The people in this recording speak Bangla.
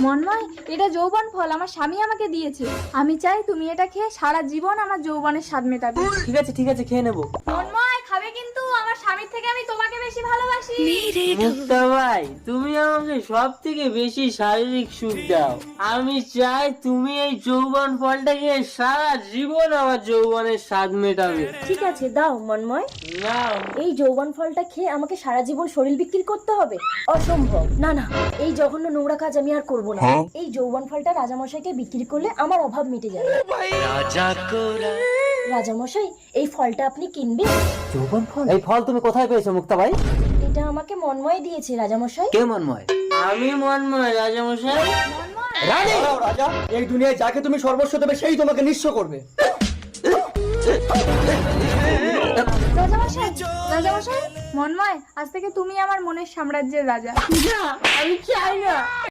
মন্ময়, এটা যৌবন ফল, আমার স্বামী আমাকে দিয়েছে। আমি চাই তুমি এটা খেয়ে সারা জীবন আমার যৌবনের স্বাদ মেটাবে। ঠিক আছে খেয়ে নেবো। মন্ময়, খাবে কিন্তু? আমার স্বামীর থেকে আমি তোমাকে বেশি ভালোবাসি। মুক্তা ভাই, তুমি আমাকে সব থেকে বেশি শারীরিক সুখ দাও। আমি চাই তুমি এই যৌবন ফলটা খেয়ে সারা জীবন আমার যৌবনের স্বাদ মেটাবে। ঠিক আছে, দাও মন্ময়। না, এই যৌবন ফলটা খেয়ে আমাকে সারা জীবন শরীর বিক্রি করতে হবে? অসম্ভব। না না, এই জঘন্য নোংরা কাজ আমি আর করব না। এই যৌবন ফলটা রাজামশাইকে বিক্রি করলে আমার অভাব মিটে যাবে। রাজামশাই, এই ফলটা আপনি কিনবেন? যৌবন ফল? এই ফল তুমি কোথায় পেয়েছো মুক্তা ভাই? এটা আমাকে মন্ময় দিয়েছে রাজামশাই। কে মন্ময়? আমি মন্ময় রাজামশাই। রানী রাজা, এই দুনিয়ায় যাকে তুমি সর্বস্ব দেবে সেই তোমাকে নিঃস্ব করবে। রাজামশাই, রাজামশাই, মন্ময়, আজ থেকে তুমি আমার মনের সাম্রাজ্যের রাজা। আমি চাই না।